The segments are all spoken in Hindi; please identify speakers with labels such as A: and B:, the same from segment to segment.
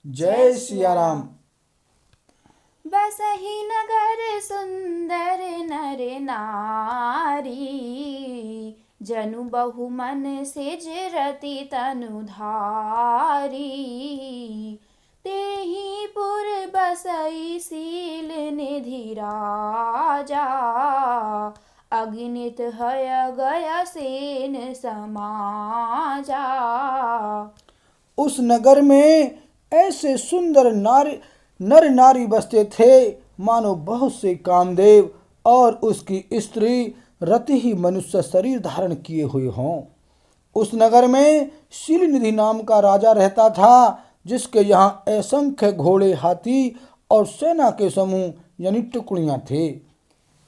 A: जय सिया राम।
B: बसहि नगर सुंदर नर नारी, जनु बहु मन सिज रति तनु धारी। तेहि पुर बसई शील निधि राजा, अगणित हय गय सेन समाजा।
A: उस नगर में ऐसे सुंदर नर नारी बसते थे मानो बहुत से कामदेव और उसकी स्त्री रति ही मनुष्य शरीर धारण किए हुए हों। उस नगर में शीलनिधि नाम का राजा रहता था, जिसके यहाँ असंख्य घोड़े, हाथी और सेना के समूह यानी टुकड़ियां थे।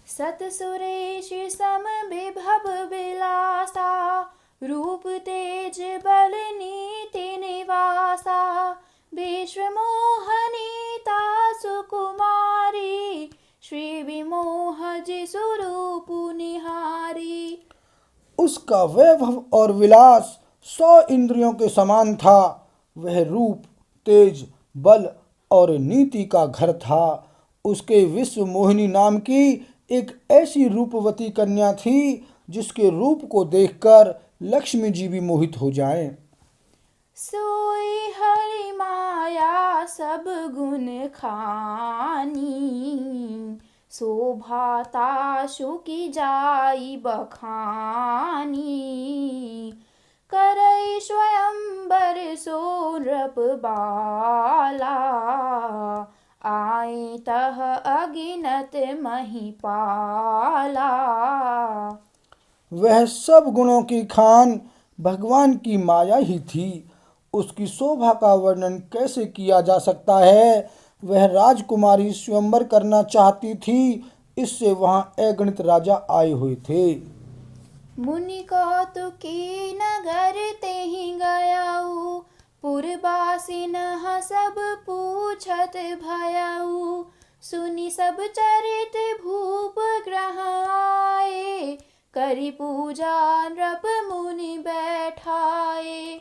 B: सत सुरेश सम विभव विलासा, रूप तेज बल नीति निवासा। विश्व मोहनीता सुकुमारी, श्री विमोह जिसु रूप निहारी।
A: उसका वैभव और विलास 100 इंद्रियों के समान था। वह रूप, तेज, बल और नीति का घर था। उसके विश्व मोहिनी नाम की एक ऐसी रूपवती कन्या थी जिसके रूप को देखकर लक्ष्मी जी भी मोहित हो जाएं।
B: सोई हरि माया सब गुण खानी, शोभाता सुखी जाई बखानी। करई स्वयंवर सोरप बाला, आए तह अगिनत महिपाला।
A: वह सब गुणों की खान भगवान की माया ही थी। उसकी शोभा का वर्णन कैसे किया जा सकता है। वह राजकुमारी स्वयंवर करना चाहती थी, इससे वहां अगणित राजा आए हुए थे।
B: मुनि कौतुकी नगर तेहि गयऊ, पुरबासिन सब पूछत भयऊ। सुनि सब चरित भूप ग्रह आए, करि पूजा नृप मुनि बैठाए।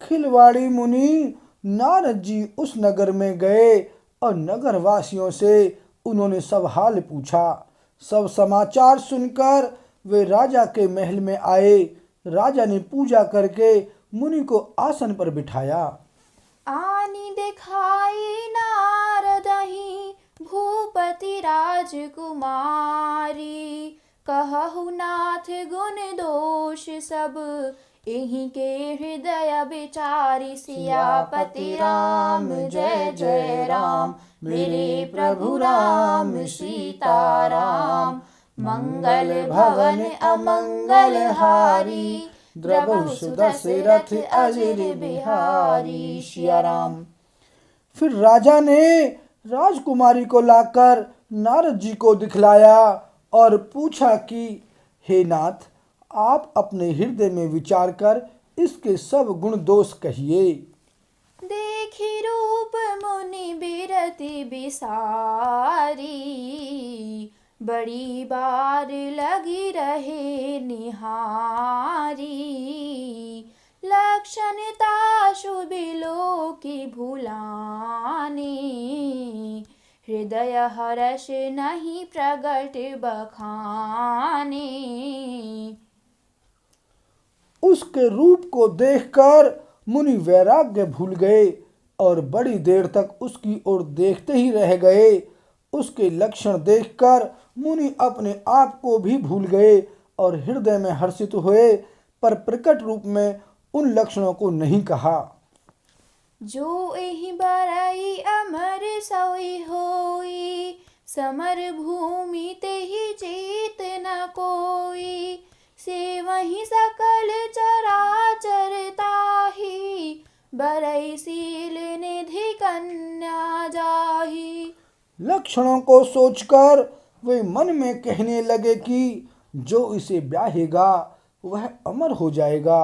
A: खिलवाड़ी मुनि नारद जी उस नगर में गए और नगर वासियों से उन्होंने सब हाल पूछा। सब समाचार सुनकर वे राजा के महल में आए। राजा ने पूजा करके मुनि को आसन पर बिठाया।
B: आनी दिखाई नारदहि भूपति राजकुमारी। कहु नाथ गुण दोष सब, एहि के हृदय विचारी। सियापति राम जय जय राम, मेरे प्रभु राम सीताराम। मंगल भवन अमंगल हारी, द्रवहु सुदशरथ अजर बिहारी। सिया राम।
A: फिर राजा ने राजकुमारी को लाकर नारद जी को दिखलाया और पूछा कि हे नाथ, आप अपने हृदय में विचार कर इसके सब गुण दोष कहिए।
B: देखी रूप मुनि बिरति बिसारी, बड़ी बार लगी रहे निहारी। लक्षणता शुभिलो की भुलाने, हृदय हर्ष नहीं प्रगट बखाने।
A: उसके रूप को देखकर मुनि वैराग्य भूल गए और बड़ी देर तक उसकी ओर देखते ही रह गए। उसके लक्षण देखकर मुनि अपने आप को भी भूल गए और हृदय में हर्षित हुए, पर प्रकट रूप में उन लक्षणों को नहीं कहा।
B: जो एहि बरई अमर सोई होई, समर भूमि तेहि जीत न कोई। से वही सकल चराचर ताहि, बरई शील निधि कन्या जाहि।
A: लक्षणों को सोचकर वे मन में कहने लगे कि जो इसे ब्याहेगा वह अमर हो जाएगा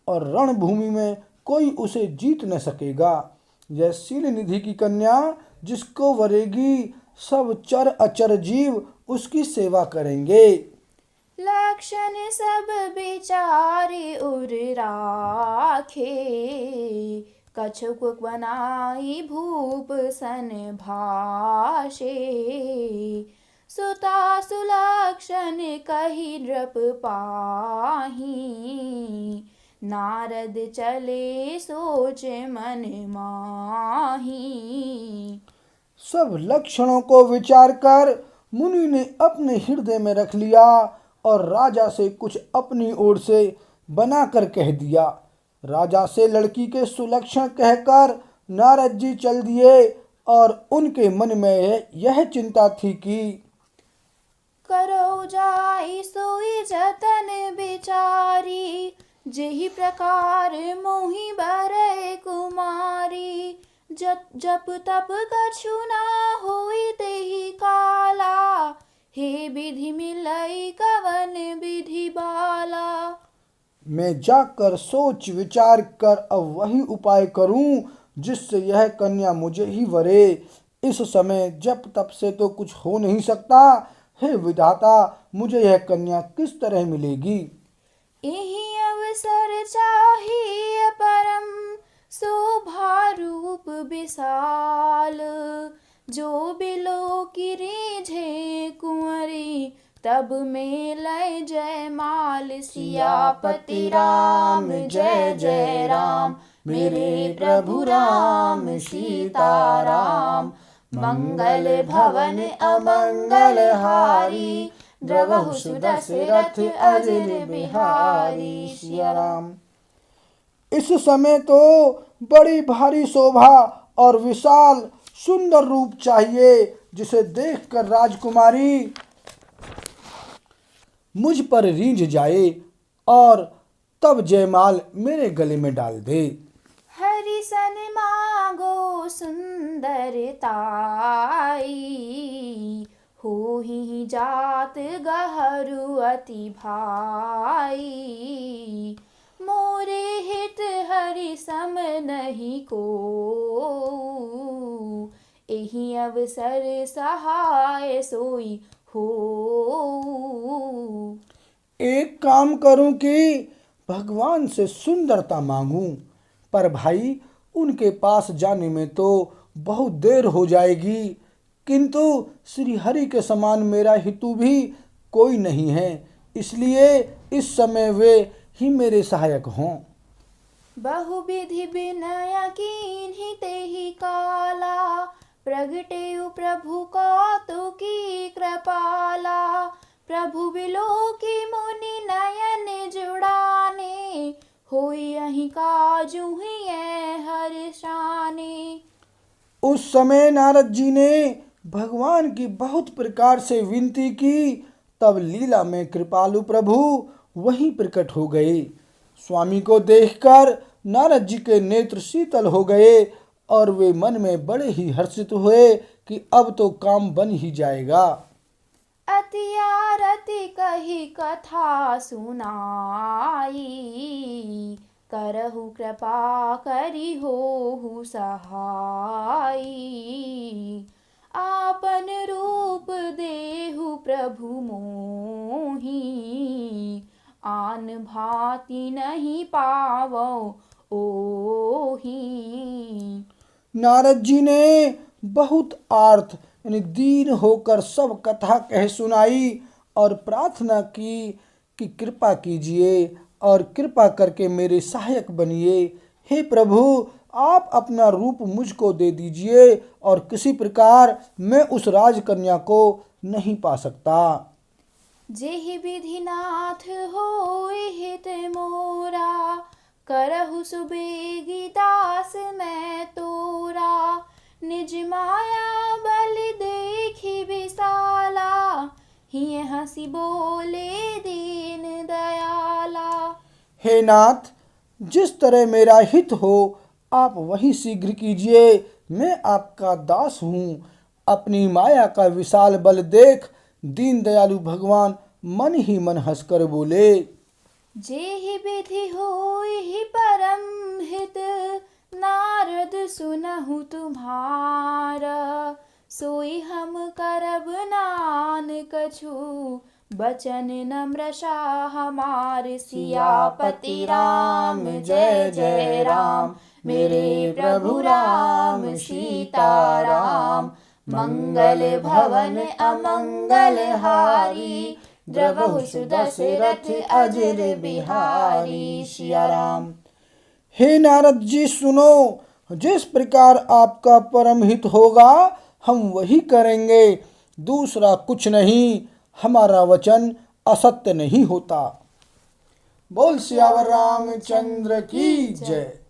A: और रणभूमि में कोई उसे जीत न सकेगा। यह शील निधि की कन्या जिसको वरेगी, सब चर अचर जीव उसकी सेवा करेंगे।
B: लक्षण सब विचारे उर राखे, कछुक बनाई भूप सन भाषे सुता सुलक्षण कही नृप पाही नारद चले सोच मन माही।
A: सब लक्षणों को विचार कर मुनि ने अपने हृदय में रख लिया और राजा से कुछ अपनी ओर से बनाकर कह दिया। राजा से लड़की के सुलक्षण कहकर नारद जी चल दिए और उनके मन में यह चिंता थी कि
B: करो जाई सोई जतन बिचारी जेहि प्रकार मोहि बरै कुमारी जप तप कछु ना होई तेहि काला हे विधि मिलई कवन विधि बाला।
A: मैं जाकर सोच विचार कर अब वही उपाय करूं जिससे यह कन्या मुझे ही वरे। इस समय जप तप से तो कुछ हो नहीं सकता। हे विधाता, मुझे यह कन्या किस तरह मिलेगी?
B: एहि अवसर चाहिए परम शोभा रूप विशाल जो बिलो की रीझे कुंवरी तब में लय जय माल। सियापति राम जय जय राम मेरे प्रभु राम सीता राम मंगल भवन अमंगल हारी द्रवहु सुदशरथ अजर बिहारी। सिया राम।
A: इस समय तो बड़ी भारी शोभा और विशाल सुंदर रूप चाहिए जिसे देखकर राजकुमारी मुझ पर रीझ जाए और तब जयमाल मेरे गले में डाल दे।
B: हरि सन मांगो सुंदरताई होहि जात गहरू अति भाई मोरे हित हरि सम नहीं को एहि अवसर सहाय सोई हो।
A: एक काम करूं कि भगवान से सुंदरता मांगूं, पर भाई उनके पास जाने में तो बहुत देर हो जाएगी। किंतु श्री हरि के समान मेरा हितु भी कोई नहीं है, इसलिए इस समय वे ही मेरे सहायक हों।
B: बहुविधि विनय कीन्हि तेहि काला प्रगटेउ प्रभु कौतुकी कृपाला प्रभु बिलो की मुनि नयन जुड़ाने होई अहि काजु हियै हर्षाने।
A: उस समय नारद जी ने भगवान की बहुत प्रकार से विनती की। तब लीला में कृपालु प्रभु वहीं प्रकट हो गए। स्वामी को देखकर नारद जी के नेत्र शीतल हो गए और वे मन में बड़े ही हर्षित हुए कि अब तो काम बन ही जाएगा।
B: अति आरती कही कथा सुनाई करहु कृपा करी होहु सहाई आपन रूप देहु प्रभु मोहि आन भांति नहीं पावो ओहि।
A: नारद जी ने बहुत आर्त यानी दीन होकर सब कथा कह सुनाई और प्रार्थना की कि कृपा कीजिए और कृपा करके मेरे सहायक बनिए। हे प्रभु, आप अपना रूप मुझको दे दीजिए और किसी प्रकार मैं उस राजकन्या को नहीं पा सकता।
B: जेहि विधिनाथ होई हित मोरा करहु सुबेगी दास मैं तोरा निज माया बलि देखी विशाला हिय हंसी बोले दीन दयाला।
A: हे नाथ, जिस तरह मेरा हित हो आप वही शीघ्र कीजिए। मैं आपका दास हूँ। अपनी माया का विशाल बल देख दीन दयालु भगवान मन ही मन हंसकर बोले,
B: जेहि विधि होई ही परम हित नारद सुनहु तुम्हारा सोई हम करब नान कछु बचन नम्रशा हमार। सियापति राम जय जय राम मेरे प्रभु राम सीताराम। मंगल भवन अमंगल हारी, द्रवहु सुदशरथ अजर बिहारी। सिया राम।
A: हे नारद जी सुनो, जिस प्रकार आपका परम हित होगा हम वही करेंगे, दूसरा कुछ नहीं। हमारा वचन असत्य नहीं होता। बोल सियावर रामचंद्र की जय।